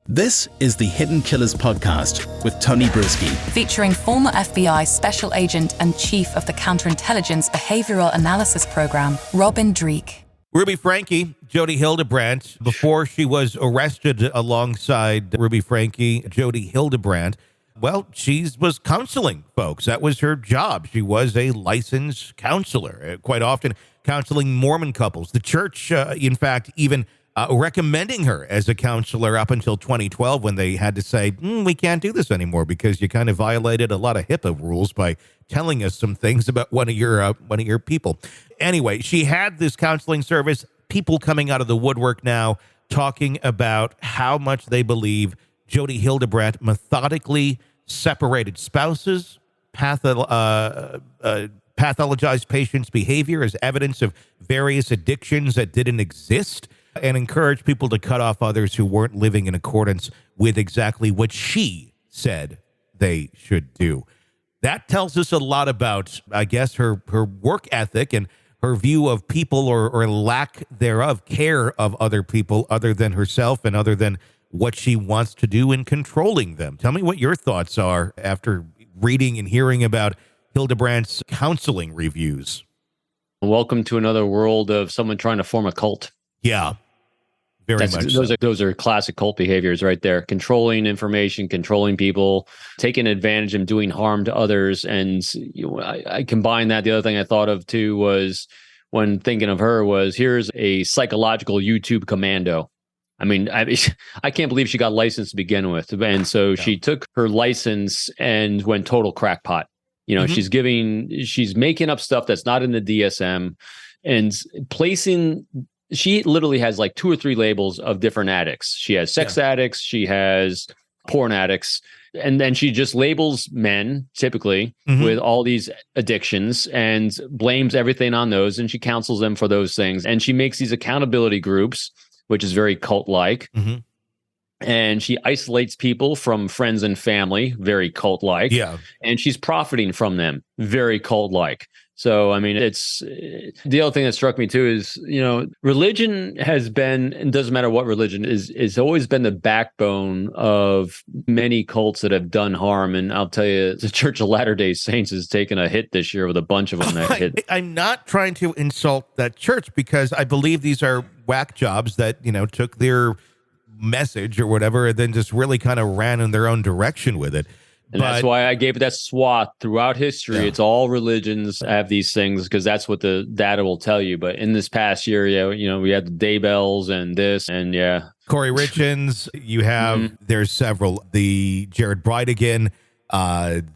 This is the Hidden Killers podcast with Tony Brueski. Featuring former FBI Special Agent and Chief of the Counterintelligence Behavioral Analysis Program, Robin Dreeke. Ruby Franke, Jodi Hildebrandt, before she was arrested alongside Ruby Franke, Jodi Hildebrandt, well, she was counseling folks. That was her job. She was a licensed counselor, quite often counseling Mormon couples. The church, in fact, even recommending her as a counselor up until 2012 when they had to say, we can't do this anymore because you kind of violated a lot of HIPAA rules by telling us some things about one of your people. Anyway, she had this counseling service, people coming out of the woodwork now talking about how much they believe Jodi Hildebrandt methodically separated spouses, pathologized patients' behavior as evidence of various addictions that didn't exist, and encourage people to cut off others who weren't living in accordance with exactly what she said they should do. That tells us a lot about, I guess, her work ethic and her view of people or lack thereof, care of other people other than herself and other than what she wants to do in controlling them. Tell me what your thoughts are after reading and hearing about Hildebrandt's counseling reviews. Welcome to another world of someone trying to form a cult. Yeah. Very much Those are classic cult behaviors right there. Controlling information, controlling people, taking advantage and doing harm to others. And I combine that. The other thing I thought of too was when thinking of her was here's a psychological YouTube commando. I mean, I can't believe she got licensed to begin with. And so she took her license and went total crackpot. She's making up stuff that's not in the DSM and she literally has like 2 or 3 labels of different addicts. She has sex addicts, she has porn addicts, and then she just labels men typically with all these addictions and blames everything on those. And she counsels them for those things. And she makes these accountability groups, which is very cult-like. And she isolates people from friends and family, very cult-like. Yeah. And she's profiting from them, very cult-like. So, I mean, it's the other thing that struck me, too, is, religion has been, and doesn't matter what religion is always been the backbone of many cults that have done harm. And I'll tell you, the Church of Latter-day Saints has taken a hit this year with a bunch of them that hit. I'm not trying to insult that church because I believe these are whack jobs that, took their message or whatever and then just really kind of ran in their own direction with it. And that's why I gave it that swath throughout history. Yeah. It's all religions have these things because that's what the data will tell you. But in this past year, we had the Daybells and this and Corey Richins, you have, there's several, the Jared Bridegan,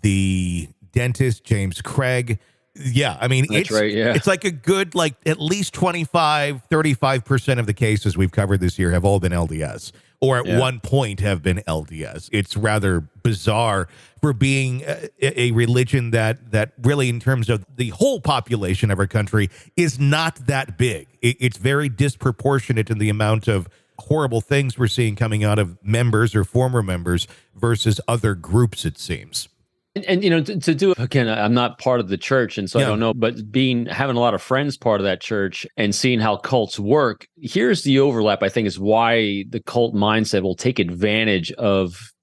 the dentist, James Craig. Yeah, I mean, it's like a good, at least 35% of the cases we've covered this year have all been LDS. Or at one point have been LDS. It's rather bizarre for being a religion that really, in terms of the whole population of our country, is not that big. It's very disproportionate in the amount of horrible things we're seeing coming out of members or former members versus other groups, it seems. And to do it again, I'm not part of the church, and so I don't know. But having a lot of friends part of that church and seeing how cults work, here's the overlap. I think is why the cult mindset will take advantage of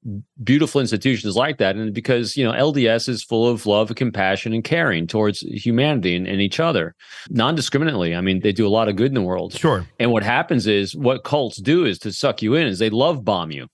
beautiful institutions like that, and because LDS is full of love, compassion, and caring towards humanity and each other, non-discriminately. I mean, they do a lot of good in the world. Sure. And what happens is what cults do is to suck you in. Is they love bomb you.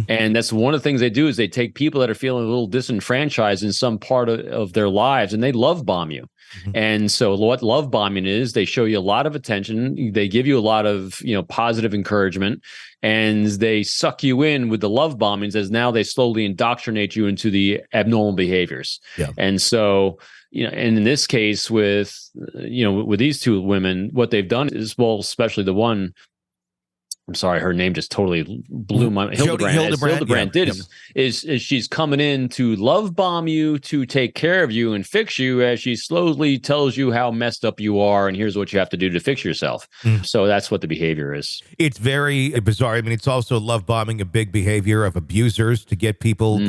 And that's one of the things they do is they take people that are feeling a little disenfranchised in some part of their lives and they love bomb you. And so what love bombing is, they show you a lot of attention. They give you a lot of, positive encouragement and they suck you in with the love bombings as now they slowly indoctrinate you into the abnormal behaviors. Yeah. And so, and in this case with these 2 women, what they've done is, well, especially the one, I'm sorry, her name just totally blew my mind. Hildebrandt is she's coming in to love bomb you, to take care of you and fix you as she slowly tells you how messed up you are and here's what you have to do to fix yourself. So that's what the behavior is. It's very bizarre. I mean, it's also love bombing, a big behavior of abusers to get people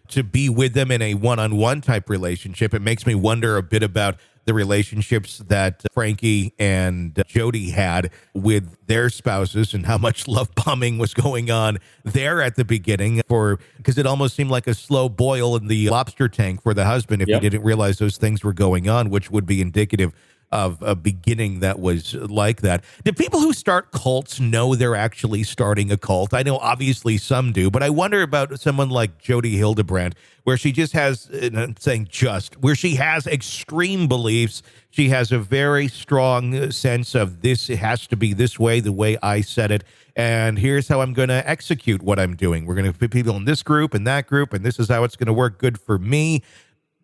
to be with them in a one-on-one type relationship. It makes me wonder a bit about the relationships that Frankie and Jodi had with their spouses and how much love bombing was going on there at the beginning, because it almost seemed like a slow boil in the lobster tank for the husband if he didn't realize those things were going on, which would be indicative of a beginning that was like that. Do people who start cults know they're actually starting a cult? I know obviously some do, but I wonder about someone like Jodi Hildebrandt, where she just has, and I'm saying just, where she has extreme beliefs. She has a very strong sense of this, it has to be this way, the way I said it, and here's how I'm going to execute what I'm doing. We're going to put people in this group and that group, and this is how it's going to work good for me.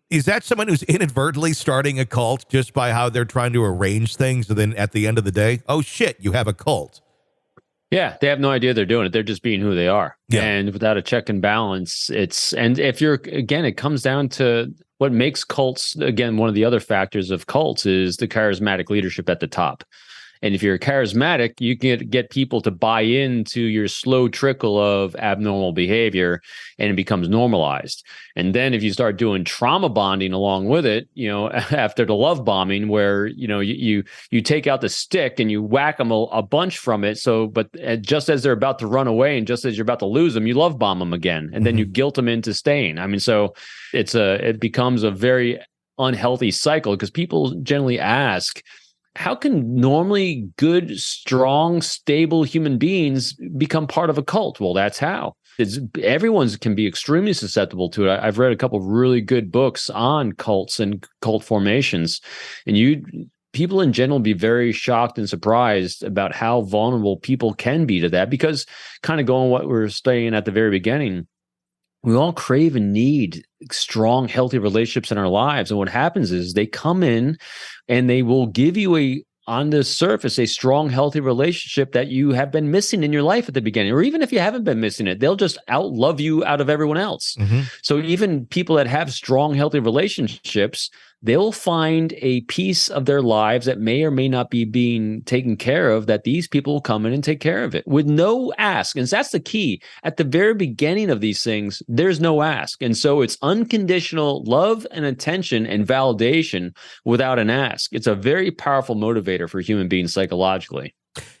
Is that someone who's inadvertently starting a cult just by how they're trying to arrange things? And then at the end of the day, oh shit, you have a cult. Yeah, they have no idea they're doing it. They're just being who they are. Yeah. And without a check and balance, and if you're, again, it comes down to what makes cults, again, one of the other factors of cults is the charismatic leadership at the top. And if you're charismatic, you can get people to buy into your slow trickle of abnormal behavior, and it becomes normalized. And then if you start doing trauma bonding along with it, after the love bombing, where you take out the stick and you whack them a bunch from it. But just as they're about to run away and just as you're about to lose them, you love bomb them again, and then you guilt them into staying. I mean, so it becomes a very unhealthy cycle, because people generally ask, how can normally good, strong, stable human beings become part of a cult? Well, that's how. Everyone can be extremely susceptible to it. I've read a couple of really good books on cults and cult formations, and people in general be very shocked and surprised about how vulnerable people can be to that, because kind of going what we're saying at the very beginning, we all crave and need strong, healthy relationships in our lives. And what happens is they come in and they will give you on the surface, a strong, healthy relationship that you have been missing in your life at the beginning. Or even if you haven't been missing it, they'll just outlove you out of everyone else. So even people that have strong, healthy relationships, they'll find a piece of their lives that may or may not be being taken care of, that these people will come in and take care of it with no ask. And that's the key. At the very beginning of these things, there's no ask. And so it's unconditional love and attention and validation without an ask. It's a very powerful motivator for human beings psychologically.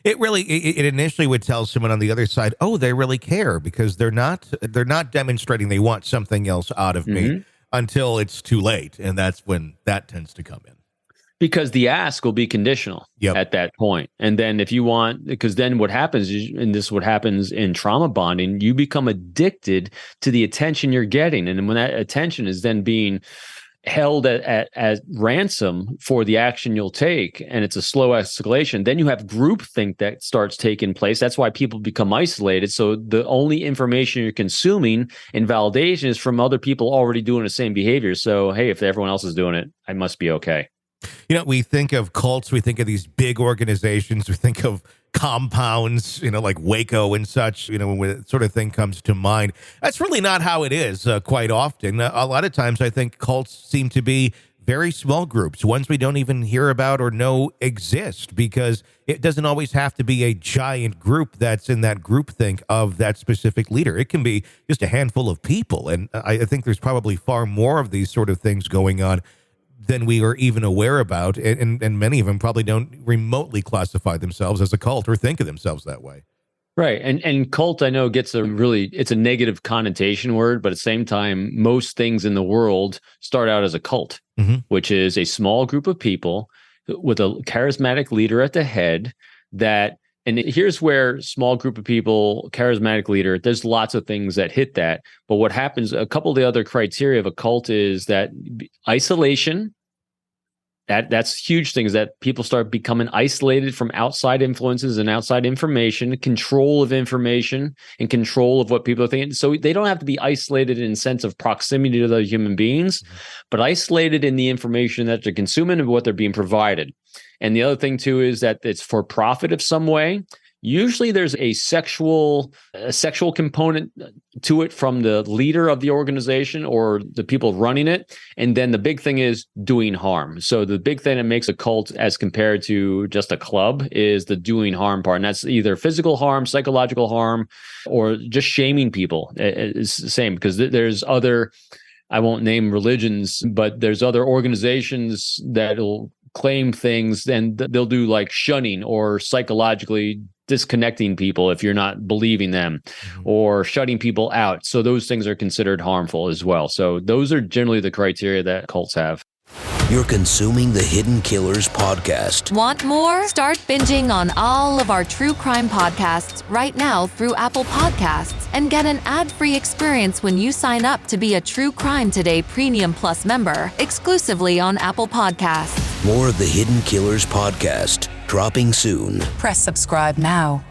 It initially would tell someone on the other side, oh, they really care, because they're not demonstrating they want something else out of me, until it's too late. And that's when that tends to come in. Because the ask will be conditional at that point. And then if you want, because then what happens is, and this is what happens in trauma bonding, you become addicted to the attention you're getting. And when that attention is then being held at ransom for the action you'll take, and it's a slow escalation, then you have groupthink that starts taking place. That's why people become isolated. So the only information you're consuming in validation is from other people already doing the same behavior. So, hey, if everyone else is doing it, I must be okay. We think of cults, we think of these big organizations, we think of compounds, like Waco and such, when that sort of thing comes to mind. That's really not how it is quite often. A lot of times I think cults seem to be very small groups, ones we don't even hear about or know exist, because it doesn't always have to be a giant group that's in that groupthink of that specific leader. It can be just a handful of people. And I think there's probably far more of these sort of things going on than we are even aware about, and many of them probably don't remotely classify themselves as a cult or think of themselves that way. Right. And cult, I know, gets it's a negative connotation word, but at the same time, most things in the world start out as a cult, which is a small group of people with a charismatic leader at the head and here's where small group of people, charismatic leader, there's lots of things that hit that. But what happens, a couple of the other criteria of a cult is that isolation, that's huge things, that people start becoming isolated from outside influences and outside information, control of information and control of what people are thinking. So they don't have to be isolated in sense of proximity to other human beings, but isolated in the information that they're consuming and what they're being provided. And the other thing too is that it's for profit of some way. Usually there's a sexual component to it from the leader of the organization or the people running it. And then the big thing is doing harm. So the big thing that makes a cult as compared to just a club is the doing harm part. And that's either physical harm, psychological harm, or just shaming people. It's the same, because there's other I won't name religions, but there's other organizations that'll claim things, and they'll do like shunning or psychologically disconnecting people if you're not believing them, or shutting people out. So those things are considered harmful as well. So those are generally the criteria that cults have. You're consuming the Hidden Killers podcast. Want more? Start binging on all of our true crime podcasts right now through Apple Podcasts and get an ad-free experience when you sign up to be a True Crime Today Premium Plus member exclusively on Apple Podcasts. More of the Hidden Killers podcast dropping soon. Press subscribe now.